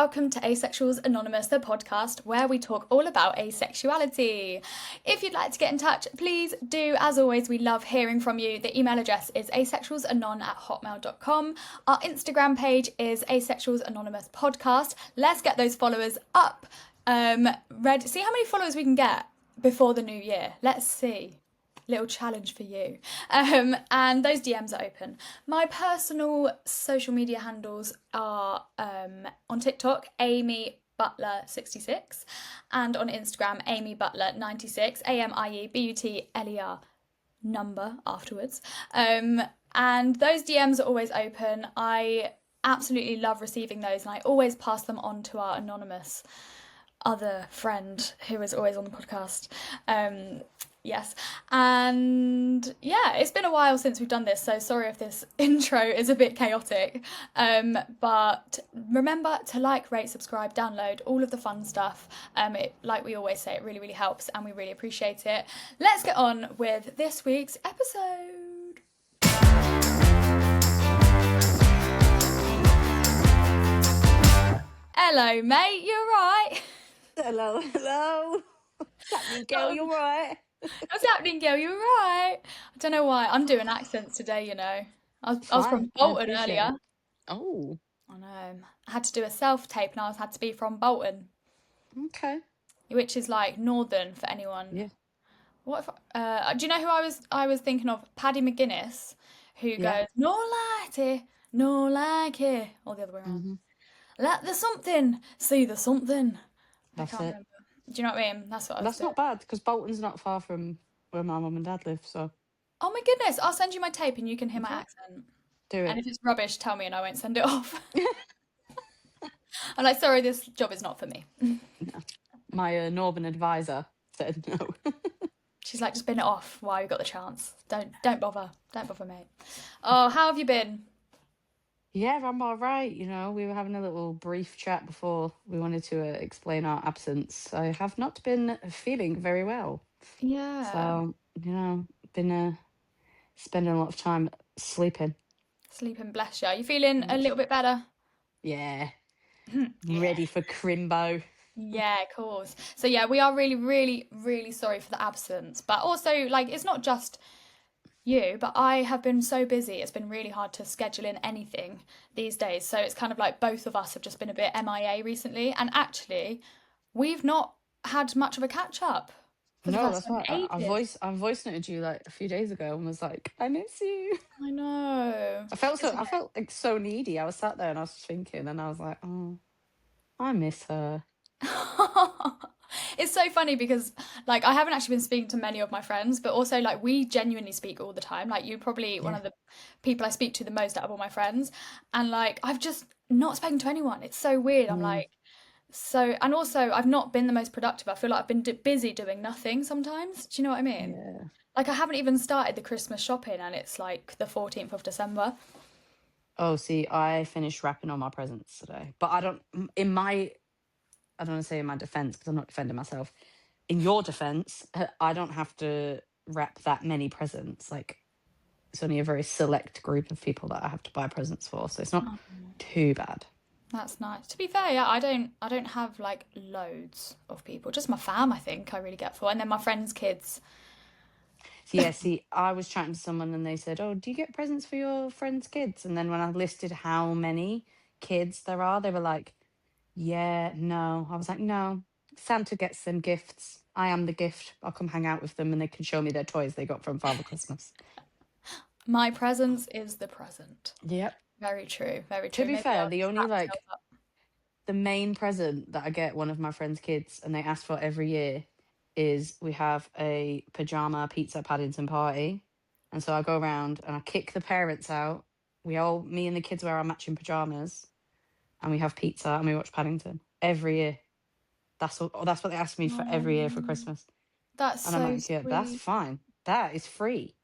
welcome to Asexuals Anonymous, the podcast where we talk all about asexuality. If you'd like to get in touch, please do. As always, we love hearing from you. The email address is asexualsanon@hotmail.com. Our Instagram page is Asexuals Anonymous Podcast. Let's get those followers up. See how many followers we can get before the new year. Let's see. Little challenge for you. And those DMs are open. My personal social media handles are on TikTok, Amy Butler 66, and on Instagram, Amy Butler 96, AMIEBUTLER number afterwards. And those DMs are always open. I absolutely love receiving those, and I always pass them on to our anonymous other friend who is always on the podcast. Yes, and yeah, it's been a while since we've done this, so sorry if this intro is a bit chaotic, but remember to like, rate, subscribe, download, all of the fun stuff. Like we always say, it really, really helps and we really appreciate it. Let's get on with this week's episode. Hello, mate, you're right. Hello. What's happening, girl? You're right. What's happening, girl? You're right. I don't know why. I'm doing accents today, you know. I was from Bolton earlier. Oh. I know. I had to do a self-tape and I had to be from Bolton. Okay. Which is like northern for anyone. Yeah. What if, do you know who I was thinking of? Paddy McGuinness, who goes, no lighty, no like it. Or the other way around. Mm-hmm. Let the something, see the something. That's it. Remember. Do you know what I mean? That's what I was That's not bad, because Bolton's not far from where my mum and dad live, so. Oh my goodness, I'll send you my tape and you can hear my accent. Do it. And if it's rubbish, tell me and I won't send it off. I'm like, sorry, this job is not for me. No. My northern advisor said no. She's like, just bin it off while you got the chance. Don't bother. Don't bother, mate. Oh, how have you been? Yeah, I'm all right. You know, we were having a little brief chat before we wanted to explain our absence. I have not been feeling very well. Yeah. So, you know, been spending a lot of time sleeping. Sleeping, bless you. Are you feeling a little bit better? Yeah. Ready for Crimbo. Yeah, of course. So yeah, we are really, really, really sorry for the absence. But also, like, it's not just you, but I have been so busy. It's been really hard to schedule in anything these days. So it's kind of like both of us have just been a bit MIA recently. And actually, we've not had much of a catch up. No, that's right. I voice noted you like a few days ago and was like, I miss you. I know. I felt like so needy. I was sat there and I was thinking, and I was like, oh, I miss her. It's so funny because like I haven't actually been speaking to many of my friends, but also like we genuinely speak all the time. Like you're probably one of the people I speak to the most out of all my friends, and like I've just not spoken to anyone. It's so weird. I'm like, so, and also I've not been the most productive. I feel like I've been busy doing nothing sometimes. Do you know what I mean? Yeah. Like I haven't even started the Christmas shopping and it's like the 14th of December. Oh, see, I finished wrapping all my presents today, but I don't want to say in my defense, because I'm not defending myself. In your defense, I don't have to wrap that many presents. Like, it's only a very select group of people that I have to buy presents for, so it's not too bad. That's nice. To be fair, yeah, I don't have like loads of people. Just my fam, I think I really get for, and then my friends' kids. Yeah, see, I was chatting to someone and they said, oh, do you get presents for your friends' kids? And then when I listed how many kids there are, they were like, yeah, no. I was like, no, Santa gets them gifts. I am the gift. I'll come hang out with them and they can show me their toys they got from Father Christmas. My presence is the present. Yep. Very true, very true. To be fair, the only the main present that I get one of my friends' kids and they ask for every year is we have a pajama pizza Paddington party. And so I go around and I kick the parents out. Me and the kids wear our matching pajamas. And we have pizza and we watch Paddington every year. That's what they ask me for every year for Christmas. That's and so I'm like, yeah, sweet. that's fine. That is free.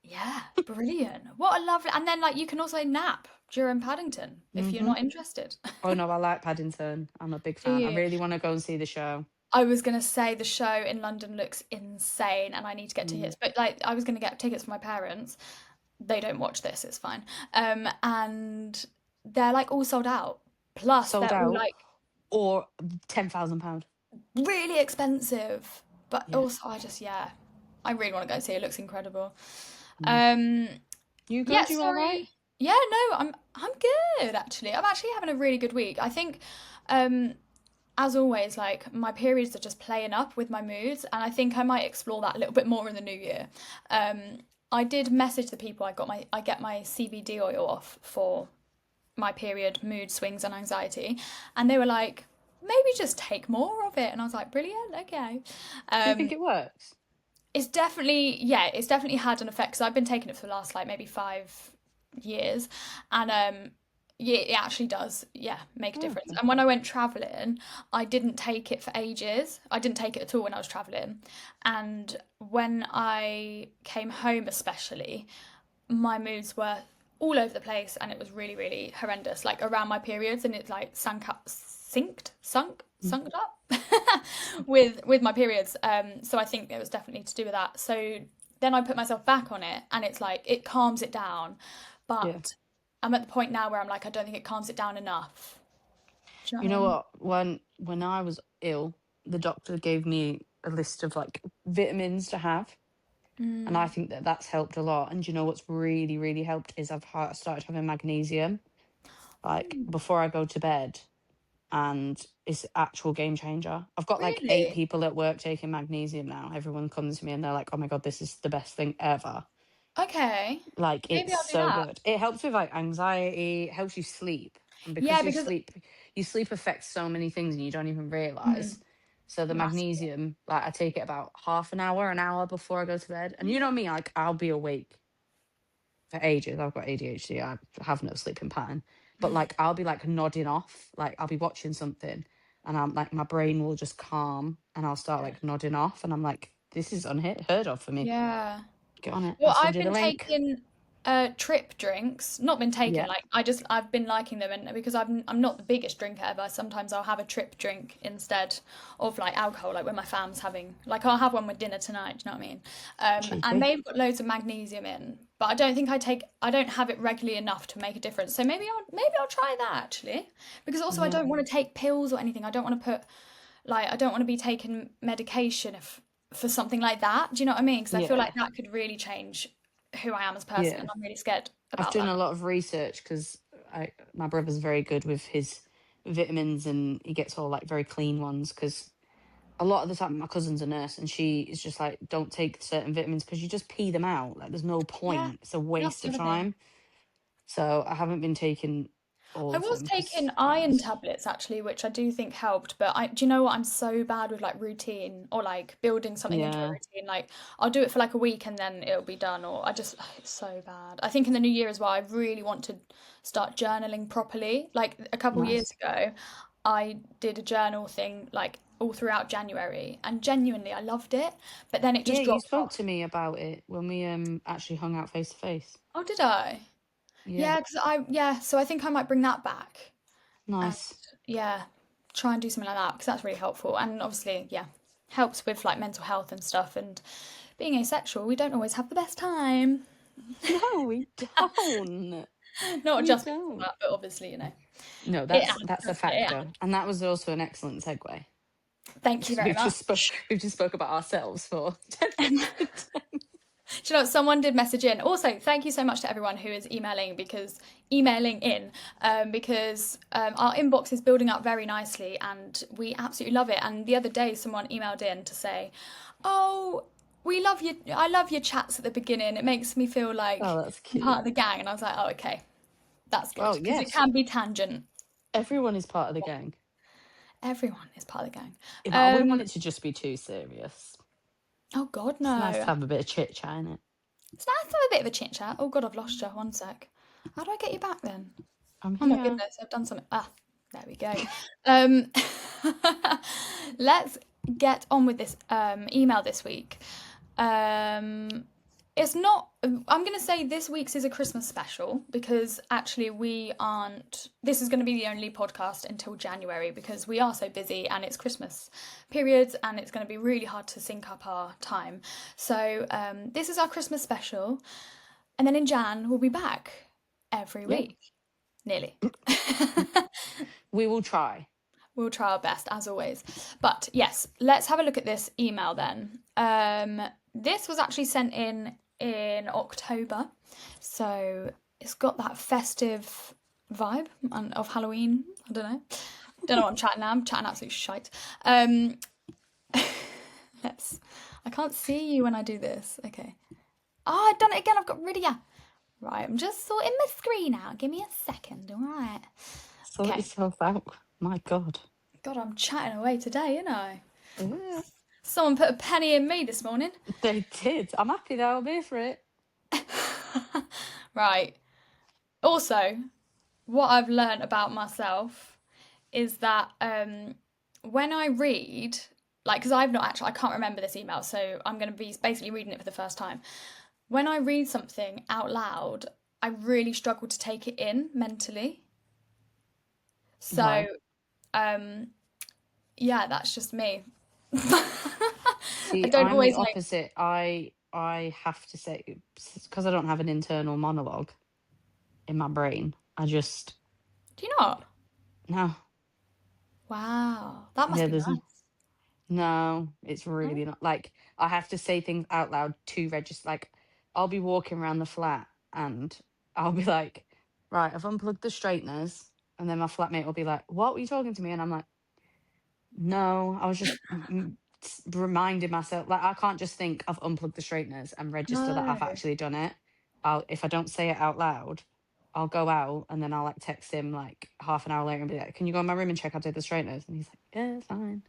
Yeah, brilliant. What a lovely. And then like you can also nap during Paddington if you're not interested. Oh no, I like Paddington. I'm a big fan. I really want to go and see the show. I was gonna say the show in London looks insane, and I need to get tickets. But like, I was gonna get tickets for my parents. They don't watch this. It's fine. And they're like all sold out. Plus, Sold they're all out? like or £10,000. Really expensive. But Yeah. also, I really want to go see it. It looks incredible. Mm. Um, You yeah, good? You all right? sorry. Yeah, no, I'm good actually. I'm actually having a really good week. I think, um, as always, like my periods are just playing up with my moods, and I think I might explore that a little bit more in the new year. Um, I did message the people I get my CBD oil off for my period mood swings and anxiety, and they were like, maybe just take more of it, and I was like, brilliant, okay. Do you think Um, it works? it's definitely had an effect because I've been taking it for the last like maybe 5 years, and yeah, it actually does, yeah, make a Oh, difference. okay. And when I went traveling, I didn't take it for ages. I didn't take it at all when I was traveling, and when I came home, especially, my moods were all over the place, and it was really, really horrendous. Like around my periods, and it like Mm. sunk up with my periods. So I think it was definitely to do with that. So then I put myself back on it, and it's like it calms it down, Yeah. but I'm at the point now where I'm like, I don't think it calms it down enough. Do you know You what I know mean? what? When I was ill, the doctor gave me a list of like vitamins to have, and I Mm, think that that's helped a lot. And you know what's really really helped is started having magnesium like before I go to bed, and it's actual game changer. I've got like 8 really? people at work taking magnesium now. Everyone comes to me and they're like, "Oh my god, this is the best thing ever." Okay. Like Maybe it's I'll do so that. good. It helps with like anxiety, it helps you sleep. And Yeah, because because your sleep affects so many things and you don't even mm, realize. So the massively. magnesium, like I take it about half an hour before I go to bed. And you know me, like I'll be awake for ages. I've got ADHD. I have no sleeping pattern. But like I'll be like nodding off, like I'll be watching something and I'm like my brain will just calm and I'll start like nodding off and I'm like, this is unheard of for me. Yeah. Get on it. I'll Well, send I've you the been link. taking trip drinks. Not been taking Yeah. like I've been liking them, and because I'm not the biggest drinker ever. Sometimes I'll have a trip drink instead of like alcohol, like when my fam's having like I'll have one with dinner tonight. Do you know what I mean? And Cheeky. they've got loads of magnesium in, but I don't have it regularly enough to make a difference. So maybe I'll try that actually, because also I Yeah. don't want to take pills or anything. I don't want to put like I don't want to be taking medication if for something like that. Do you know what I mean? Because I feel like Yeah. that could really change who I am as a person, and Yeah. I'm really scared I've about done that. a lot of research because my brother's very good with his vitamins and he gets all like very clean ones because a lot of the time my cousin's a nurse and she is just like, don't take certain vitamins because you just pee them out. Like there's no Yeah, point. It's a that's waste the of other thing. time. So I haven't been taking all I of was them taking because yeah, iron tablets actually, which I do think helped, but do you know what? I'm so bad with like routine or like building something into a yeah, routine. Like I'll do it for like a week and then it'll be done, or I just it's so bad. I think in the new year as well, I really want to start journaling properly. Like a couple years nice. ago, I did a journal thing like all throughout January, and genuinely I loved it, but then it Yeah, just you dropped spoke off. to me about it when we actually hung out face to face. Oh, did I? Yeah, Yeah, so I think I might bring that back. And nice. yeah, try and do something like that because that's really helpful. And obviously, yeah, helps with like mental health and stuff. And being asexual, we don't always have the best time. No, we don't. Not We just because of don't. that, but obviously, No, it that's a adds, doesn't it? It factor, adds. and that was also an excellent segue. Thank you very much. We've just spoke about ourselves for 10 minutes. Do you know what? Someone did message in. Also, thank you so much to everyone who is emailing in because our inbox is building up very nicely and we absolutely love it. And the other day, someone emailed in to say, "Oh, we love you. I love your chats at the beginning. It makes me feel like Oh, that's I'm part cute. of the gang." And I was like, "Oh, okay, that's good Well, because it yes, can be tangent. everyone is part of the gang. Everyone is part of the gang." Yeah, but I wouldn't want Um, it to just be too serious. oh God, It's nice to no. have a bit of chit chat in it. It's nice to have a bit of a chit chat. Oh God, I've lost you. One sec. How do I get you back then? I'm Oh my here. goodness, I've done something. Ah, there we go. Um, let's get on with this email this week. Um, it's not, I'm going to say this week's is a Christmas special because actually we aren't, this is going to be the only podcast until January because we are so busy and it's Christmas periods and it's going to be really hard to sync up our time. So this is our Christmas special. And then in Jan, we'll be back every Yep. week. Nearly. We will try. We'll try our best, as always. But yes, let's have a look at this email then. This was actually sent in October, so it's got that festive vibe of Halloween. I don't know. Don't know what I'm chatting now. I'm chatting absolute shite. Let's. I can't see you when I do this. Okay. Oh, I've done it again. I've got rid of you. Right, I'm just sorting my screen out. Give me a second, all right? Sort yourself out. My God. God, I'm chatting away today, ain't I? Yeah. Someone put a penny in me this morning. They did. I'm happy though. I'm here for it. Right. Also, what I've learned about myself is that when I read, like, because I can't remember this email, so I'm going to be basically reading it for the first time. When I read something out loud, I really struggle to take it in mentally. So, Right. Yeah, that's just me. I See, don't I'm the always know. opposite. I have to say, because I don't have an internal monologue in my brain. I just Do you not? no. Wow, that must Yeah, be there's nice. no. It's really not like I have to say things out loud to register. Like I'll be walking around the flat and I'll be like, right, I've unplugged the straighteners, and then my flatmate will be like, "What were you talking to me?" And I'm like, "No, I was just reminding myself. Like I can't just think I've unplugged the straighteners and register that No. I've actually done it. If I don't say it out loud, I'll go out and then I'll like text him like half an hour later and be like, "Can you go in my room and check I did the straighteners?" And he's like, "Yeah, fine."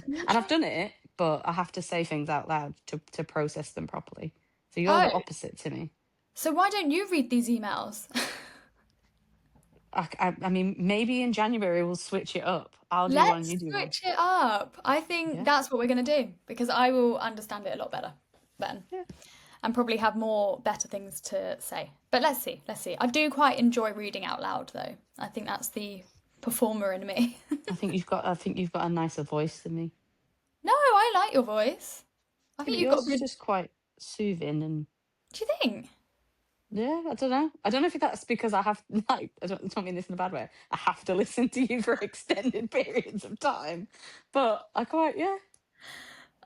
And I've done it, but I have to say things out loud to process them properly. So you're Oh, the opposite to me. so why don't you read these emails? I mean, maybe in January we'll switch it up. I'll do one, Let's you do one. switch it up. I think Yeah, that's what we're going to do because I will understand it a lot better then yeah. and probably have more better things to say. But let's see. Let's see. I do quite enjoy reading out loud though. I think that's the performer in me. I think you've got a nicer voice than me. No, I like your voice. I Yeah, think but you've got yours a is good. just quite soothing and Do you think? yeah, I don't know. I don't know if that's because I have like I don't mean this in a bad way. I have to listen to you for extended periods of time. But I quite yeah.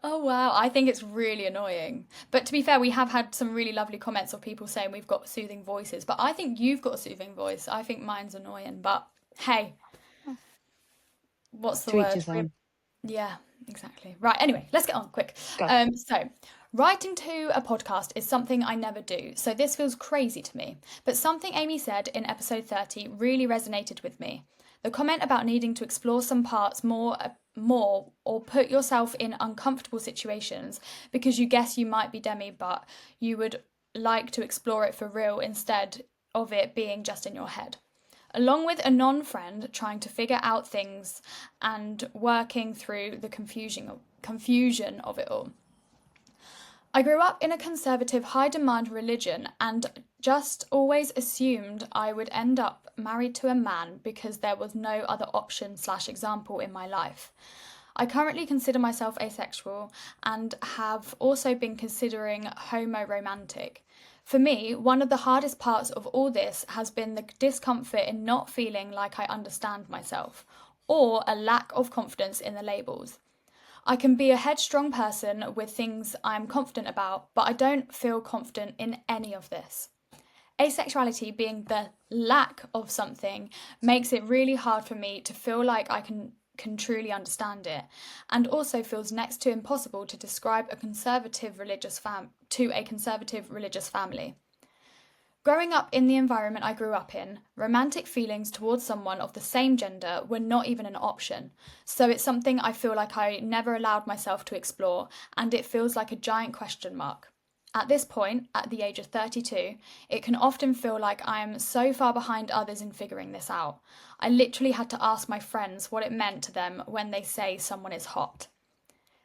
Oh wow, I think it's really annoying. But to be fair, we have had some really lovely comments of people saying we've got soothing voices. But I think you've got a soothing voice. I think mine's annoying. But hey, what's the To each word? his own. Yeah, exactly. Right, anyway, let's get on quick. Go. So writing to a podcast is something I never do, so this feels crazy to me. But something Amy said in episode 30 really resonated with me. The comment about needing to explore some parts more or put yourself in uncomfortable situations because you guess you might be demi but you would like to explore it for real instead of it being just in your head along with a non friend trying to figure out things and working through the confusion of it all. I grew up in a conservative, high demand religion and just always assumed I would end up married to a man because there was no other option/slash example in my life. I currently consider myself asexual and have also been considering homo-romantic. For me, one of the hardest parts of all this has been the discomfort in not feeling like I understand myself, or a lack of confidence in the labels. I can be a headstrong person with things I'm confident about, but I don't feel confident in any of this. Asexuality being the lack of something makes it really hard for me to feel like I can truly understand it, and also feels next to impossible to describe a conservative religious to a conservative religious family. Growing up in the environment I grew up in, romantic feelings towards someone of the same gender were not even an option, so it's something I feel like I never allowed myself to explore, and it feels like a giant question mark. At this point, at the age of 32, it can often feel like I am so far behind others in figuring this out. I literally had to ask my friends what it meant to them when they say someone is hot.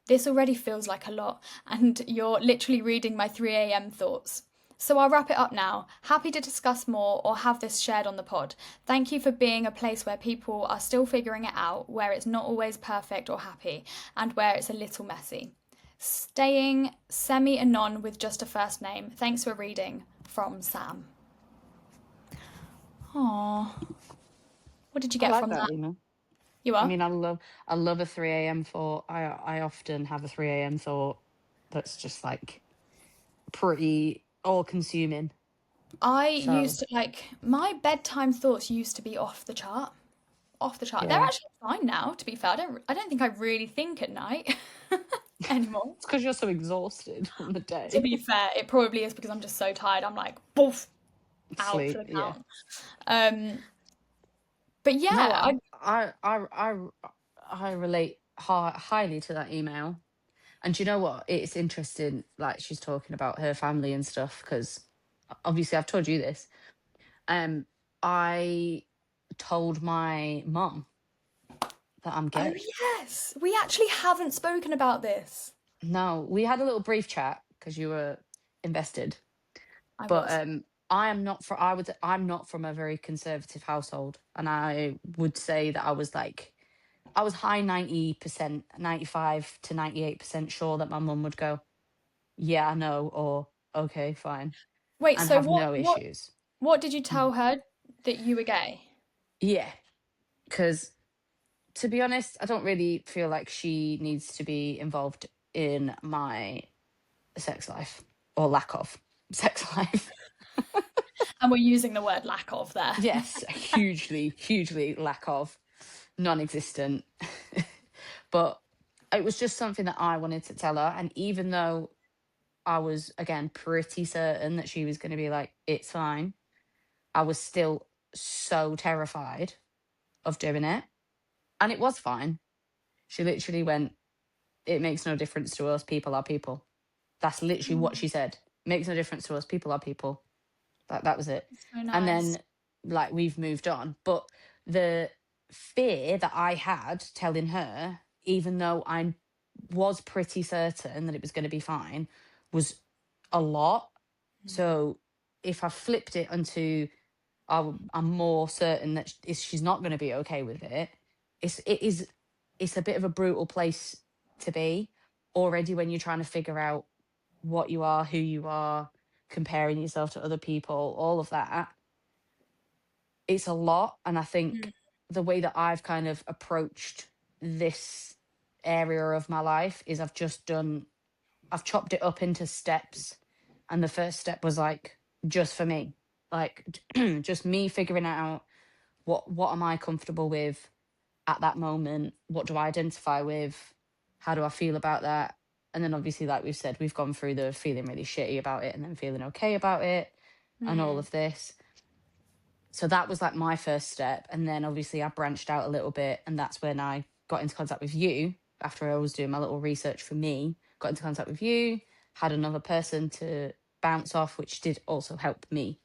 This already feels like a lot, and you're literally reading my 3 a.m. thoughts. So I'll wrap it up now. Happy to discuss more or have this shared on the pod. Thank you for being a place where people are still figuring it out, where it's not always perfect or happy, and where it's a little messy. Staying semi-anon with just a first name. Thanks for reading. From Sam. Aww. What did you I get like from that, that? you know. You I are? mean, I love a 3 a.m. thought. I often have a 3 a.m. thought that's just like pretty all consuming. I So used to like my bedtime thoughts used to be off the chart. Off the chart. They're yeah, actually fine now, to be fair. I don't think I really think at night anymore. it's because you're so exhausted from the To day. be fair, it probably is because I'm just so tired. I'm like, boof, out for Sleep, the yeah. count. Um, but No, yeah, I relate highly to that email. And do you know what? It's interesting. Like she's talking about her family and stuff because obviously I've told you this. I told my mum that I'm oh gay. yes, we actually haven't spoken about this. No, we had a little brief chat because you were invested, I but was. I am not for. I'm not from a very conservative household, and I would say that I was high 90%, 95 to 98% sure that my mum would go, yeah, I know, or okay, fine, Wait, and so have what no what issues. what did you Mm. tell her that you were gay? Yeah, because to be honest, I don't really feel like she needs to be involved in my sex life or lack of sex life. And we're using the word lack of there. Yes, hugely lack of, non existent. But it was just something that I wanted to tell her. And even though I was, again, pretty certain that she was going to be like, it's fine, I was still so terrified of doing it. And it was fine. She literally went, it makes no difference to us. People are people. That's literally what she said. Makes no difference to us. People are people. That was it. So And nice. then like we've moved on. But the fear that I had telling her, even though I was pretty certain that it was going to be fine, was a lot. So if I flipped it onto I'm more certain that she's not going to be okay with it. It's a bit of a brutal place to be already when you're trying to figure out what you are, who you are, comparing yourself to other people, all of that. It's a lot. And I Mm. think the way that I've kind of approached this area of my life is I've chopped it up into steps. And the first step was like, just for me, like just me figuring out what am I comfortable with at that moment? What do I identify with? How do I feel about that? And then obviously, like we've said, we've gone through the feeling really shitty about it and then feeling okay about it and all Mm. of this. So that was like my first step. And then obviously I branched out a little bit. And that's when I got into contact with you after I was doing my little research for me, got into contact with you, had another person to bounce off, which did also help me.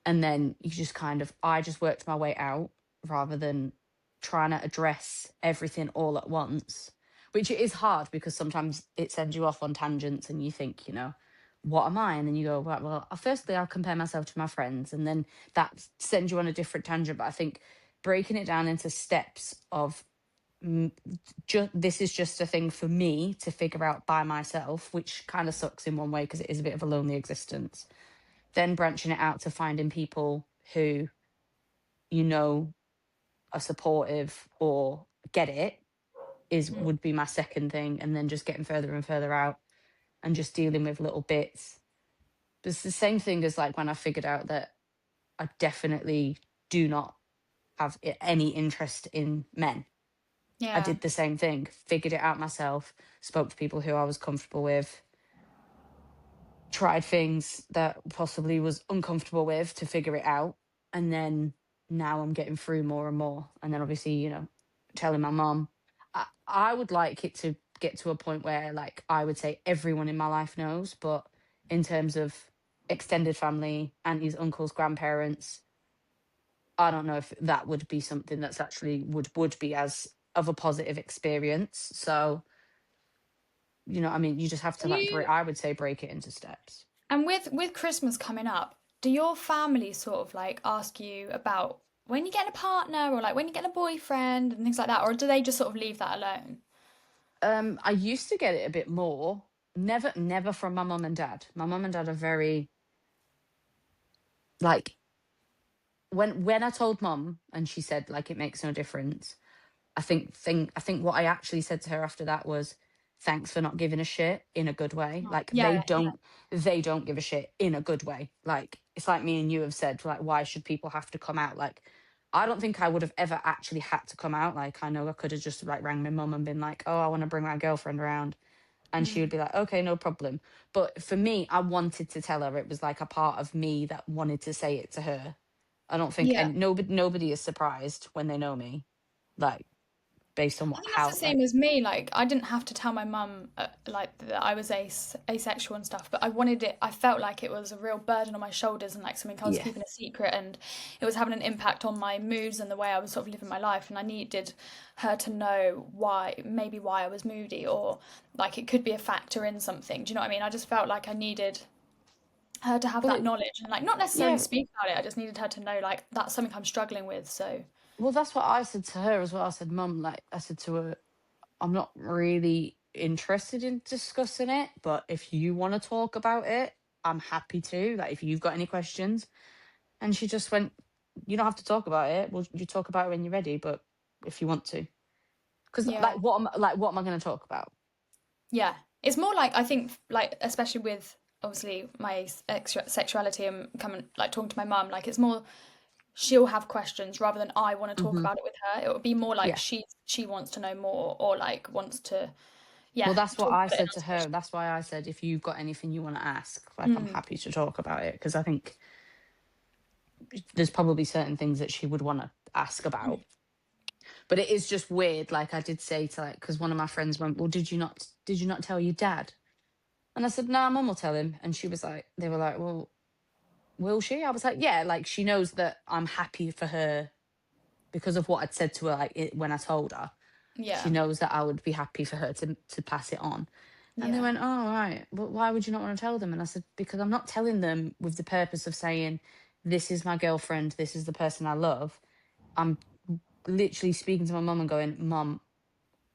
And then you just I just worked my way out rather than trying to address everything all at once, which it is hard because sometimes it sends you off on tangents and you think, what am I? And then you go, right, well, firstly, I'll compare myself to my friends. And then that sends you on a different tangent. But I think breaking it down into steps of this is just a thing for me to figure out by myself, which kind of sucks in one way because it is a bit of a lonely existence. Then branching it out to finding people who you know are supportive or get it is Mm. would be my second thing, and then just getting further and further out and just dealing with little bits. But it's the same thing as like when I figured out that I definitely do not have any interest in men. I Yeah. did the same thing, figured it out myself, spoke to people who I was comfortable with, tried things that possibly was uncomfortable with to figure it out. And then now I'm getting through more and more. And then obviously, telling my mom, I would like it to get to a point where like I would say everyone in my life knows, but in terms of extended family, aunties, uncles, grandparents, I don't know if that would be something that's actually would be as of a positive experience. So, I mean, you just have Do to like you I would say break it into steps. and with Christmas coming up, do your family sort of like ask you about when you get a partner or like when you get a boyfriend and things like that, or do they just sort of leave that alone? I used to get it a bit more. Never from my mum and dad. My mum and dad are very like when I told mum and she said like it makes no difference. I think what I actually said to her after that was, thanks for not giving a shit in a good way. Like Yeah, yeah. they don't give a shit in a good way. Like it's like me and you have said, like, why should people have to come out? Like I don't think I would have ever actually had to come out. Like I know I could have just like rang my mum and been like, oh, I want to bring my girlfriend around. And she would be like, okay, no problem. But for me, I wanted to tell her. It was like a part of me that wanted to say it to her. I don't think, Yeah. and nobody is surprised when they know me, like based on I what think that's how the like same as me. Like, I didn't have to tell my mum like that I was asexual and stuff, but I wanted it. I felt like it was a real burden on my shoulders and like something I was yeah. keeping a secret, and it was having an impact on my moods and the way I was sort of living my life. And I needed her to know why, maybe why I was moody, or like it could be a factor in something. Do you know what I mean? I just felt like I needed her to have Well, that knowledge and like not necessarily yeah. speak about it. I just needed her to know like that's something I'm struggling with. So Well, that's what I said to her as well. I said, Mum, like I said to her, I'm not really interested in discussing it, but if you want to talk about it, I'm happy to. Like if you've got any questions. And she just went, you don't have to talk about it. Well, you talk about it when you're ready, but if you want to. Because yeah. what am I going to talk about? Yeah, it's more like I think like especially with obviously my sexuality and coming like talking to my mum, like it's more she'll have questions rather than I want to talk Hmm. about it with her. It would be more like Yeah. she wants to know more or like wants to Well, yeah that's what talk I about it and said to ask her. questions. That's why I said, if you've got anything you want to ask, like, I'm Mm, happy to talk about it. Because I think there's probably certain things that she would want to ask about. But it is just weird. Like I did say to like, because one of my friends went, well, did you not tell your dad? And I said, no, mum will tell him. And she was like, they were like, well, will she? I was like, yeah, like she knows that I'm happy for her because of what I'd said to her like when I told her. She yeah, knows that I would be happy for her to pass it on. And they yeah, went, oh, right. But why would you not want to tell them? And I said, because I'm not telling them with the purpose of saying, this is my girlfriend, this is the person I love. I'm literally speaking to my mum and going, Mum,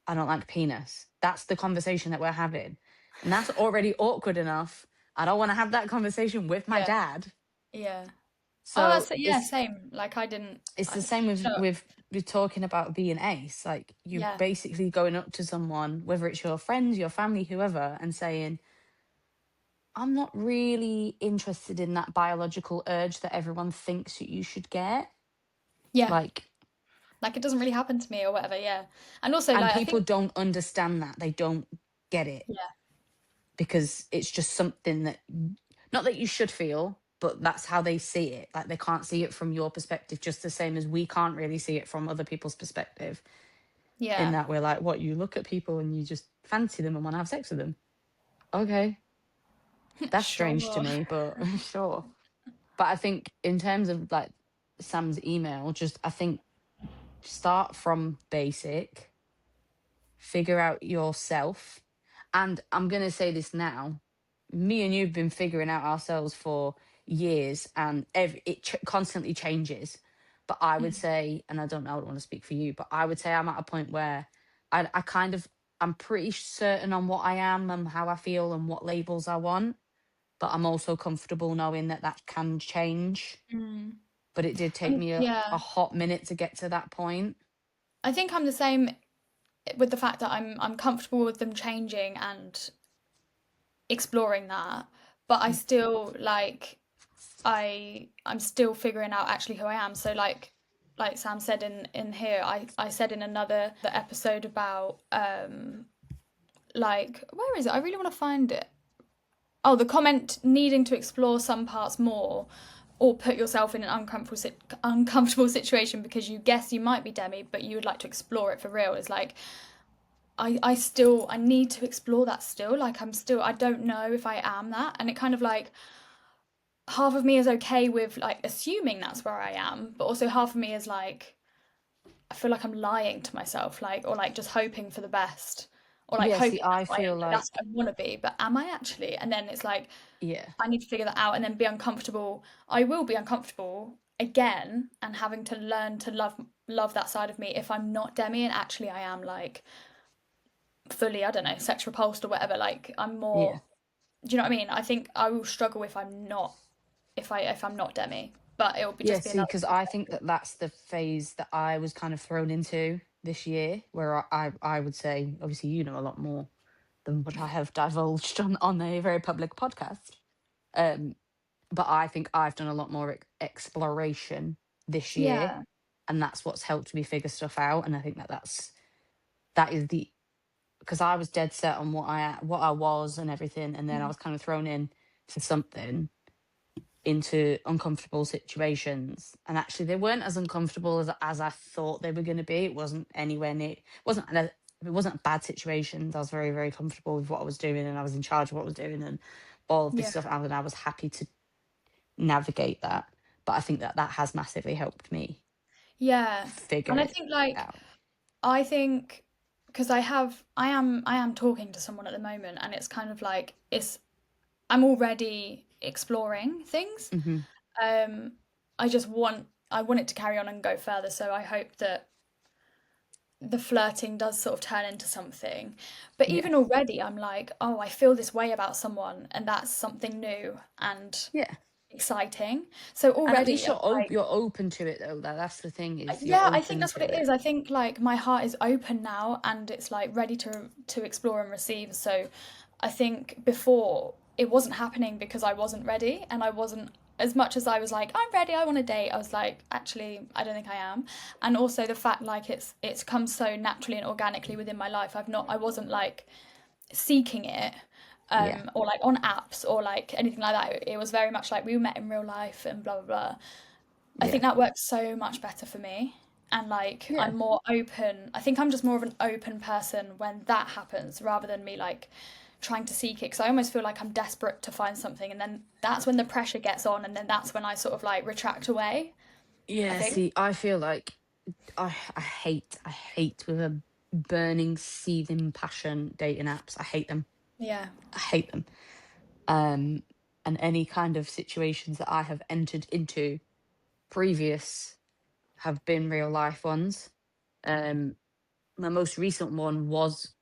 I don't like penis. That's the conversation that we're having. And that's already awkward enough. I don't want to have that conversation with my yeah, dad. yeah. Oh, So that's yeah, same. Like I didn't. it's I, the same with no, with talking about being ace. Like you're yeah, basically going up to someone, whether it's your friends, your family, whoever, and saying, I'm not really interested in that biological urge that everyone thinks that you should get. yeah. Like, Like it doesn't really happen to me or whatever. Yeah, and also and like I people think don't understand that. They don't get it yeah, because it's just something that, not that you should feel, but that's how they see it. Like they can't see it from your perspective, just the same as we can't really see it from other people's perspective. In yeah, that we're like, what, you look at people and you just fancy them and want to have sex with them. Okay, that's strange to sure. me, but sure. But I think in terms of like Sam's email, just I think start from basic, figure out yourself. And I'm going to say this now, me and you've been figuring out ourselves for years, and constantly changes. But I would Mm, say, and I don't know, I don't want to speak for you, but I would say I'm at a point where I kind of, I'm pretty certain on what I am and how I feel and what labels I want. But I'm also comfortable knowing that that can change. mm. But it did take me a Yeah, hot minute to get to that point. I think I'm the same with the fact that I'm comfortable with them changing and exploring that, but I still like I'm still figuring out actually who I am. So like Sam said in here, I said in another the episode about like where is it? I really want to find it. Oh, the comment needing to explore some parts more or put yourself in an uncomfortable situation because you guess you might be demi but you would like to explore it for real is like I still I need to explore that still. Like I don't know if I am that. And it kind of like half of me is okay with like assuming that's where I am, but also half of me is like I feel like I'm lying to myself, like or like just hoping for the best. Or like Yeah, see, hoping I feel that's like, what I want to be, but am I actually? And then it's like yeah. I need to figure that out and then be uncomfortable. I will be uncomfortable again and having to learn to love that side of me if I'm not demi and actually I am like fully, I don't know, sex repulsed or whatever. Like I'm Yeah. more. Do you know what I mean? I think I will struggle if I'm not if I'm not demi, but it will be Yeah, just be see, another because I think perspective. that that's the phase that I was kind of thrown into this year, where I would say, obviously, you know a lot more than what I have divulged on a very public podcast. But I think I've done a lot more exploration this year, Yeah. and that's what's helped me figure stuff out. And I think that is the because I was dead set on what I was and everything, and then I Mm. was kind of thrown in for something into uncomfortable situations, and actually they weren't as uncomfortable as I thought they were going to be. It wasn't anywhere near. It wasn't bad situations. I was very, very comfortable with what I was doing, and I was in charge of what I was doing, and all of this Yeah. stuff. And I was happy to navigate that. But I think that has massively helped me Yeah. figure And I it think like out. I think because I am talking to someone at the moment and it's kind of like it's I'm already exploring things. Hmm. Um I want it to carry on and go further, so I hope that the flirting does sort of turn into something. But Yeah, even already I'm like, oh, I feel this way about someone and that's something new and yeah. exciting. So And at already least I'm like, you're open to it though. That's the thing, is you're yeah, I think open that's to what it it. is. I think like my heart is open now and it's like ready to explore and receive. So I think before it wasn't happening because I wasn't ready and I wasn't as much as I was like I'm ready, I want to date. I was like actually I don't think I am. And also the fact like it's come so naturally and organically within my life. I wasn't like seeking it Yeah, or like on apps or like anything like that. It was very much like we met in real life and blah blah blah. I yeah, think that works so much better for me. And like yeah. I'm more open. I think I'm just more of an open person when that happens rather than me like trying to seek it because I almost feel like I'm desperate to find something and then that's when the pressure gets on and then that's when I sort of like retract away, I Yeah, think. see, I feel like I hate with a burning, seething passion dating apps. I hate them. Yeah. I hate them. Um, and any kind of situations that I have entered into previous have been real life ones. Um, my most recent one was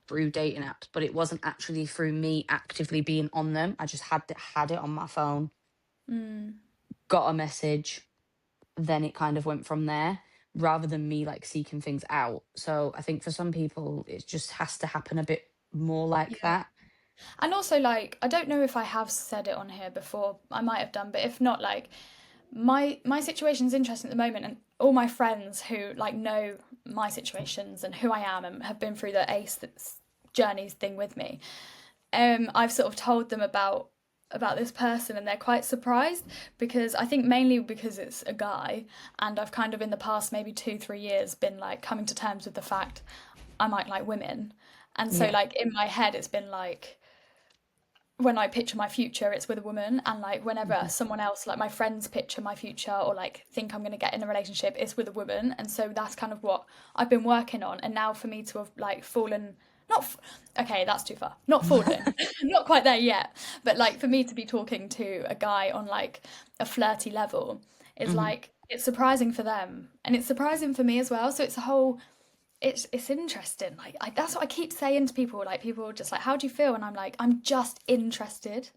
through dating apps, but it wasn't actually through me actively being on them. I just had it on my phone, Mm. got a message, then it kind of went from there, rather than me like seeking things out. So I think for some people it just has to happen a bit more like Yeah. that. And also like I don't know if I have said it on here before. I might have done, but if not like my situation's interesting at the moment and all my friends who like know my situations and who I am and have been through the ace journeys thing with me, I've sort of told them about this person and they're quite surprised because I think mainly because it's a guy and I've kind of in the past maybe 2 3 years been like coming to terms with the fact I might like women, and so Yeah. like in my head it's been like when I picture my future, it's with a woman, and like whenever Hmm. someone else, like my friends, picture my future or like think I'm gonna get in a relationship, it's with a woman, and so that's kind of what I've been working on. And now for me to have like fallen, not okay, that's too far, not fallen, not quite there yet, but like for me to be talking to a guy on like a flirty level is Hmm. like it's surprising for them and it's surprising for me as well. So it's a whole it's interesting. Like that's what I keep saying to people. Like people are just like, "How do you feel?" And I'm like, "I'm just interested,"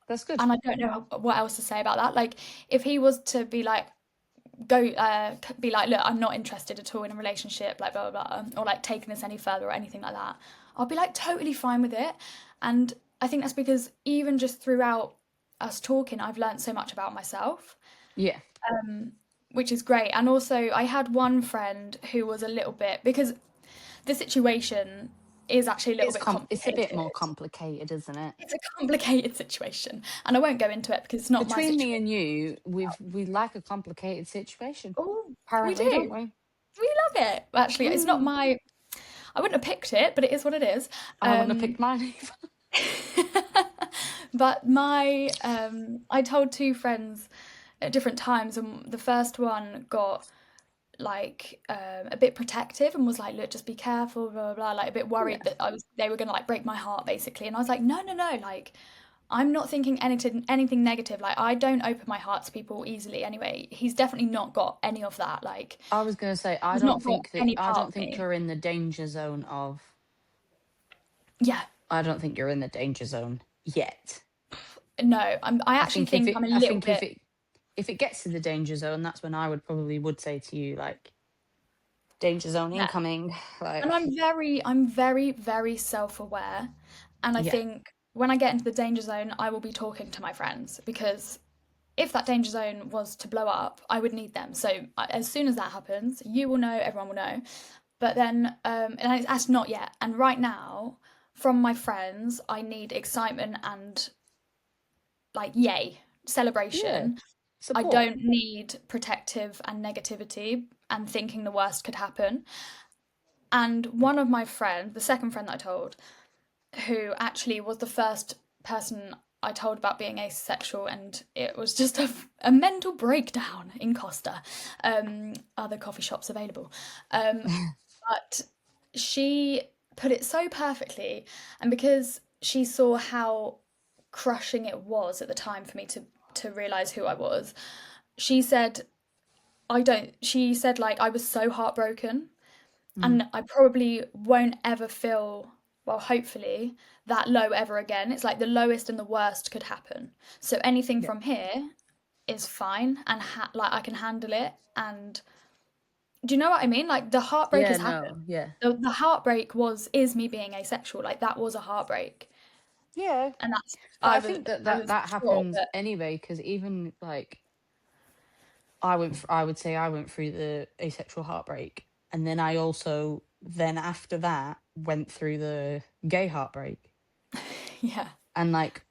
That's good. and I don't know what else to say about that. Like if he was to be like, be like, "Look, I'm not interested at all in a relationship," like blah blah blah, or like taking this any further or anything like that, I'll be like totally fine with it. And I think that's because even just throughout us talking, I've learned so much about myself, Yeah. which is great. And also, I had one friend who was a little bit because the situation is actually a little bit It's a bit complicated. more complicated, isn't it? It's a complicated situation, and I won't go into it because it's not my Between me situation. and you, we like a complicated situation. Oh, we Apparently, don't do. we? We love it. Actually, it's not Mm. my. I wouldn't have picked it, but it is what it is. I wouldn't have picked mine either. But I told two friends at different times, and the first one got like a bit protective and was like, look, just be careful, blah blah blah, like a bit Yeah. worried that they were gonna like break my heart basically. And I was like, no, no, no, like I'm not thinking anything negative. Like I don't open my heart to people easily anyway. He's definitely not got any of that. Like I was going to say, he's not got any I part don't of think me. you're in the danger zone of. Yeah, I don't think you're in the danger zone yet. no, I I actually think if think it, I'm a I little think bit. if it gets to the danger zone, that's when I would say to you, like, danger zone Yeah. incoming. And Like, I'm very, very self-aware. And I yeah, think when I get into the danger zone, I will be talking to my friends because if that danger zone was to blow up, I would need them. So as soon as that happens, you will know, everyone will know. But then, and that's not yet. And right now, from my friends, I need excitement and like, yay, yeah, celebration. I support. don't need protective and negativity and thinking the worst could happen. And one of my friends, the second friend that I told, who actually was the first person I told about being asexual, and it was just a mental breakdown in Costa. Other coffee shops available. But she put it so perfectly, and because she saw how crushing it was at the time for me to realize who I was, she said, I don't, she said, like, I was so heartbroken Mm, and I probably won't ever feel, well, hopefully, that low ever again. It's like the lowest and the worst could happen. So anything yeah, from here is fine and like I can handle it. And do you know what I mean? Like the heartbreak yeah, has happened. no, yeah, The heartbreak is me being asexual. Like that was a heartbreak, yeah. and that's But I think that I that, was that short, happens but anyway, because even like I would say I went through the asexual heartbreak, and then I also then after that went through the gay heartbreak, yeah, and like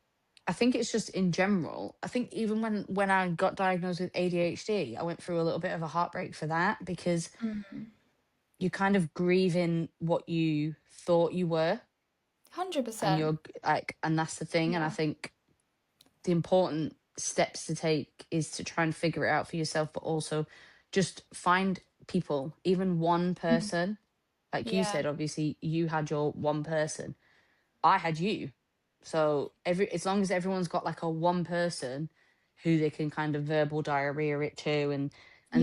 I think it's just in general. I think even when I got diagnosed with ADHD, I went through a little bit of a heartbreak for that because mm, you're kind of grieving what you thought you were, and 100%. you're like, and that's the thing. And I Yeah, think the important steps to take is to try and figure it out for yourself, but also just find people, even one mm, person. Like you yeah, said, obviously you had your one person. I had you. So as long as everyone's got like a one person who they can kind of verbal diarrhea it to, and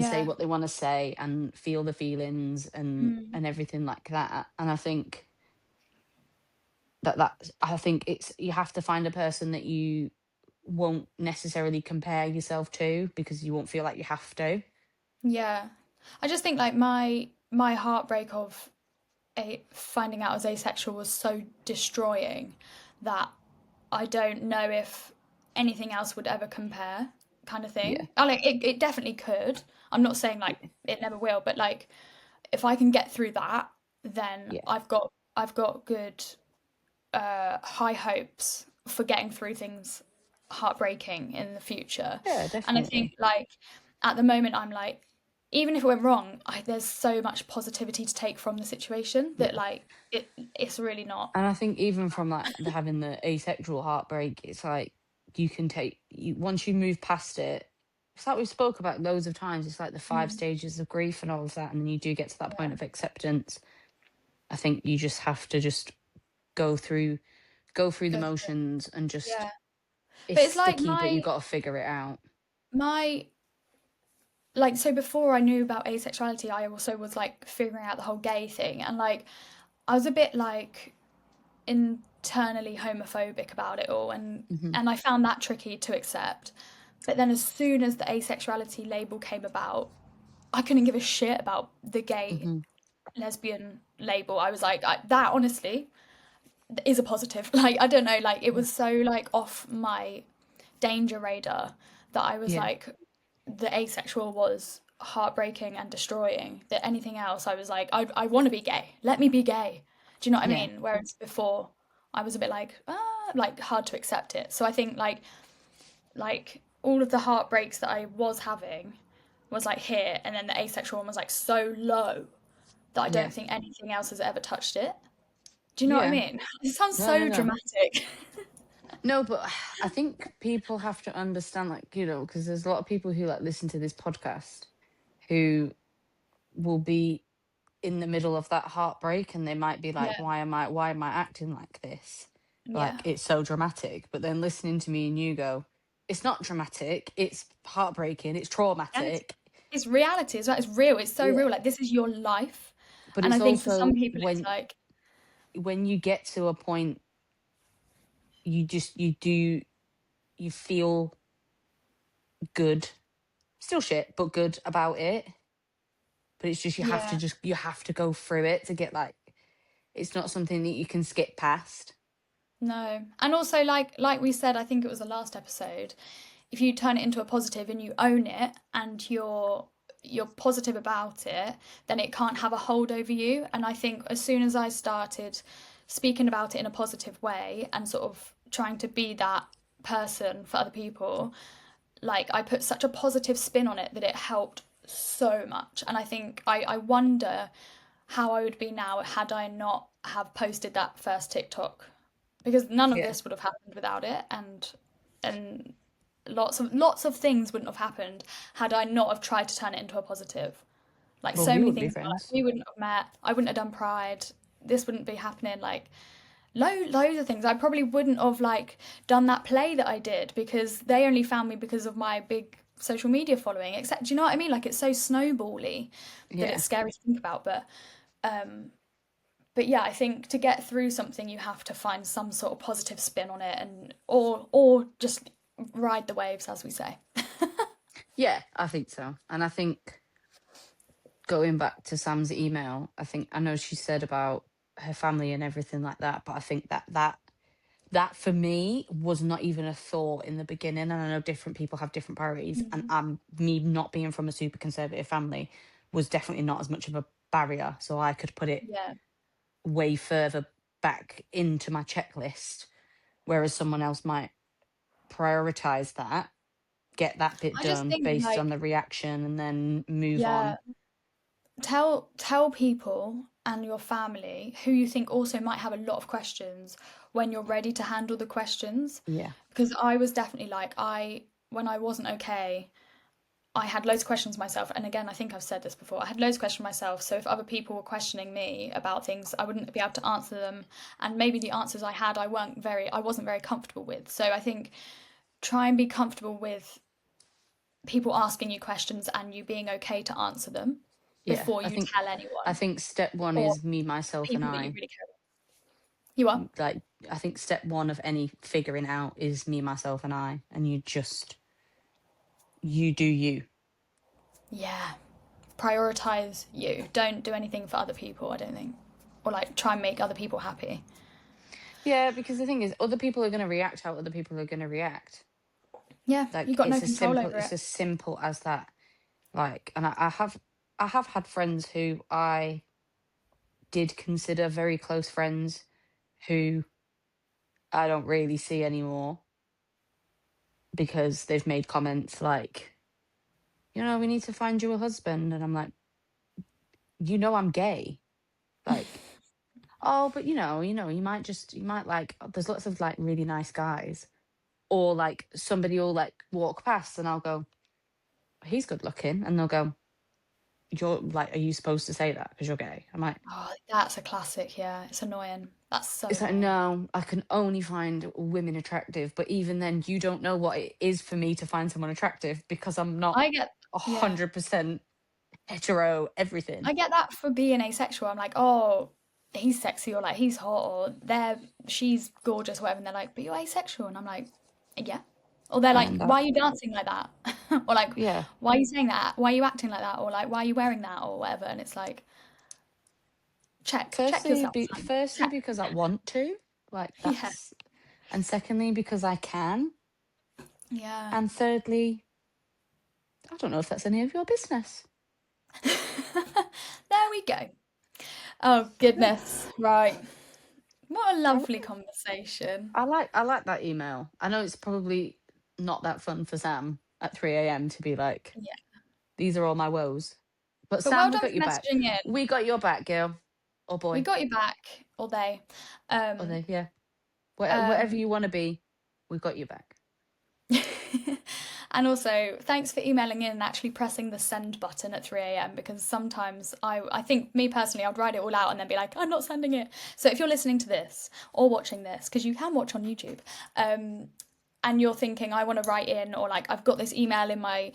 say yeah, what they want to say and feel the feelings mm, and everything like that. And I think that I think it's you have to find a person that you won't necessarily compare yourself to because you won't feel like you have to. yeah. I just think like my heartbreak of finding out I was asexual was so destroying that I don't know if anything else would ever compare, kind of Yeah. thing. I like it definitely could. I'm not saying like Yeah. it never will, but like if I can get through that, then Yeah. I've got good high hopes for getting through things heartbreaking in the future. Yeah, And I think definitely. like at the moment I'm like even if it went wrong, there's so much positivity to take from the situation that Yeah. like it's really not. And I think even from like having the asexual heartbreak, it's like you can take you once you move past it. It's like we spoke about loads of times. It's like the five Mm, stages of grief and all of that, and then you do get to that point yeah, of acceptance. I think you just have to just go through go through the go for it. motions and just Yeah, it's but it's like sticky, but you got to figure it out. my like so before I knew about asexuality, I also was like figuring out the whole gay thing, and like I was a bit like internally homophobic about it all, Hmm. and I found that tricky to accept. But then as soon as the asexuality label came about, I couldn't give a shit about the gay Hmm. lesbian label. I was like that honestly is a positive. Like I don't know, like it Yeah. was so like off my danger radar that I was Yeah. like the asexual was heartbreaking and destroying. That anything else I was like I want to be gay. Let me be gay. Do you know what I Yeah. mean? Whereas before I was a bit like hard to accept it. So I think like all of the heartbreaks that I was having was like here, and then the asexual one was like so low that I Yeah. don't think anything else has ever touched it. Do you know what I Yeah. mean? It sounds No, no, so no. dramatic. No, but I think people have to understand, like, because there's a lot of people who like listen to this podcast who will be in the middle of that heartbreak and they might be like, Yeah, why am I acting like this? yeah. Like, it's so dramatic. But then listening to me and you go, it's not dramatic, it's heartbreaking, it's Reality. traumatic. It's reality as well. It's real. It's so Yeah. real. Like this is your life. But And I it's think for some also people it's like, when you get to a point, you feel good, still shit, but good about it. but it's just Yeah. you have to go through it to get like, it's not something that you can skip past. No. And also like we said, I think it was the last episode, if you turn it into a positive and you own it and you're positive about it, then it can't have a hold over you. And I think as soon as I started speaking about it in a positive way and sort of trying to be that person for other people, like I put such a positive spin on it that it helped so much. And I think I wonder how I would be now had I not have posted that first TikTok, because none of Yeah. this would have happened without it, and lots of things wouldn't have happened had I not have tried to turn it into a positive. Like Well, so we many wouldn't be things, like, friends. we wouldn't have met. I wouldn't have done Pride. This wouldn't be happening. Like loads of things. I probably wouldn't have like done that play that I did because they only found me because of my big social media following. Except, do you know what I mean? Like it's so snowbally that Yeah. it's scary to think about. Um, but yeah, I think to get through something, you have to find some sort of positive spin on it, and or just ride the waves, as we say. Yeah, I think so. And I think going back to Sam's email, I know she said about her family and everything like that, but I think that for me was not even a thought in the beginning. And I know different people have different priorities, and Mm. me not being from a super conservative family was definitely not as much of a barrier, so I could put it Yeah, way further back into my checklist, whereas someone else might prioritize that, get that bit I just done think based on like the reaction, and then move yeah, on. tell people and your family who you think also might have a lot of questions when you're ready to handle the questions. Yeah. Because I was definitely like when I wasn't okay, I had loads of questions myself. And again, I think I've said this before. I had loads of questions myself. So if other people were questioning me about things, I wouldn't be able to answer them. And maybe the answers I had, I wasn't very comfortable with. So I think try and be comfortable with people asking you questions and you being okay to answer them Yeah, before you tell I anyone think step one or is me, myself, and people that you I. really care about. You are? Like, I think step one of any figuring out is me, myself, and I, and you do you. Yeah. Prioritize you. Don't do anything for other people, I don't think. Or like try and make other people happy. Yeah, because the thing is, other people are going to react how other people are going to react. Yeah, you Like, got no control over it's it. as simple as that. Like, and I have had friends who I did consider very close friends who I don't really see anymore because they've made comments like, we need to find you a husband. And I'm like, I'm gay. Like, oh, but you might like, there's lots of like really nice guys. Or like somebody will like walk past and I'll go, he's good looking. And they'll go, you're like, are you supposed to say that because you're gay? I'm like, Oh, that's a classic. Yeah, it's annoying. That's so it's like, annoying. no, I can only find women attractive. But even then, you don't know what it is for me to find someone attractive because I'm not I get, yeah, 100% hetero everything. I get that for being asexual. I'm like, oh, he's sexy, or like he's hot, or she's gorgeous, or whatever. And they're like, but you're asexual, and I'm like, yeah. Or they're like, And why are you dancing like that? Or like, yeah, why are you saying that? Why are you acting like that? Or like, why are you wearing that? Or whatever. And it's like, check yourself, son. firstly, Check. because I want to, like Yeah, that's, and secondly, because I can. yeah. And thirdly, I don't know if that's any of your business. There we go. Oh goodness. Right. What a lovely conversation. I like that email. I know it's probably not that fun for Sam at 3 a.m. to be like, Yeah. these are all my woes. But But well Sam, we done got for your back. messaging in. We got your back, girl. Or We boy. got you back, or they. Or Um, they, yeah. Whatever um, you want to be, we got you back. and also, thanks for emailing in and actually pressing the send button at 3 a.m. because sometimes I think, me personally, I'd write it all out and then be like, I'm not sending it. So if you're listening to this or watching this, because you can watch on YouTube, and you're thinking, I want to write in, or like, I've got this email in my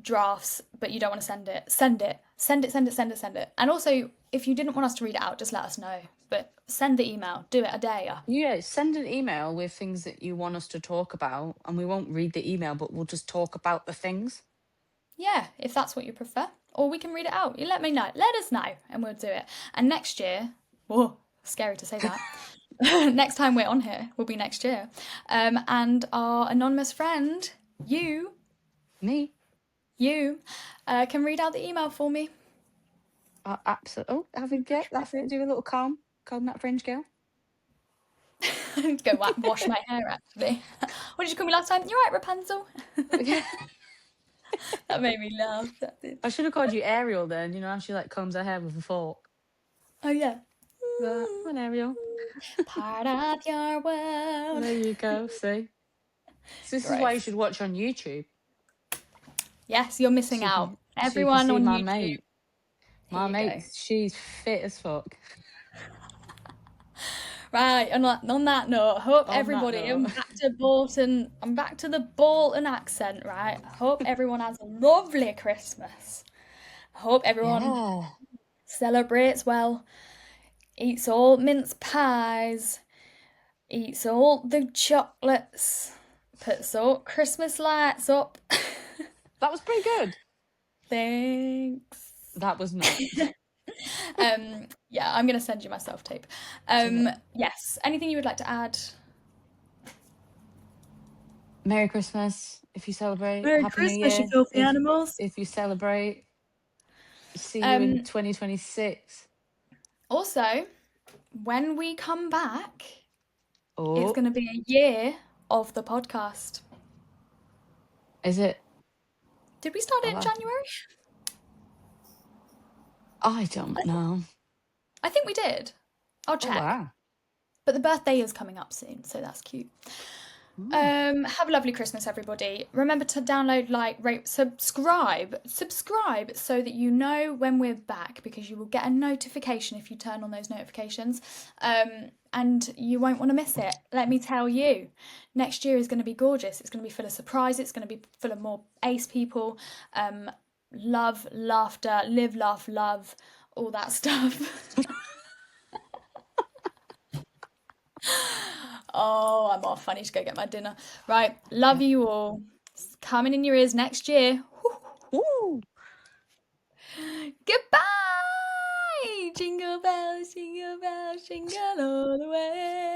drafts, but you don't want to send it, send it. Send it, send it, send it, send it. And also, if you didn't want us to read it out, just let us know. But send the email, do it a day. Yeah, send an email with things that you want us to talk about, and we won't read the email, but we'll just talk about the things. Yeah, if that's what you prefer. or we can read it out. You let me know. Let us know, and we'll do it. And next year, whoa, scary to say that. Next time we're on here will be next year. And our anonymous friend, you, can read out the email for me. Absolutely. Oh, that's it. Do a little comb that fringe, girl. I need to go wash my hair, actually. What did you call me last time? You're right, Rapunzel. That made me laugh. That did. I should have called you Ariel then. You know how she like combs her hair with a fork. Oh yeah. Come on, Ariel. Part of your world. There you go. See. So this is why you should watch on YouTube. Yes, you're missing out. Everyone so you can see on my YouTube. Mate. My mate, she's fit as fuck. Right, on that note, hope everybody, I'm back to the Bolton accent, right? Hope everyone has a lovely Christmas. I hope everyone celebrates well, eats all mince pies, eats all the chocolates, puts all Christmas lights up. That was pretty good. Thanks. That was not. Yeah, I'm gonna send you my self-tape. Yes. Anything you would like to add? Merry Christmas if you celebrate. Merry Happy Christmas, New Year, you filthy animals. if you celebrate. See you in 2026. Also, when we come back, it's Oh, going to be a year of the podcast. is it? Did we start it in January? I don't know. I think we did. I'll check. Oh, wow. But the birthday is coming up soon, so that's cute. Have a lovely Christmas, everybody. Remember to download, like, rate, subscribe so that you know when we're back, because you will get a notification if you turn on those notifications, and you won't want to miss it. Let me tell you, next year is going to be gorgeous. It's going to be full of surprises. It's going to be full of more ace people, love, laughter, live, laugh, love, all that stuff. Oh, I'm off. I need to go get my dinner. Right. Love you all. It's coming in your ears next year. Woo. Goodbye. Jingle bells, jingle bells, jingle all the way.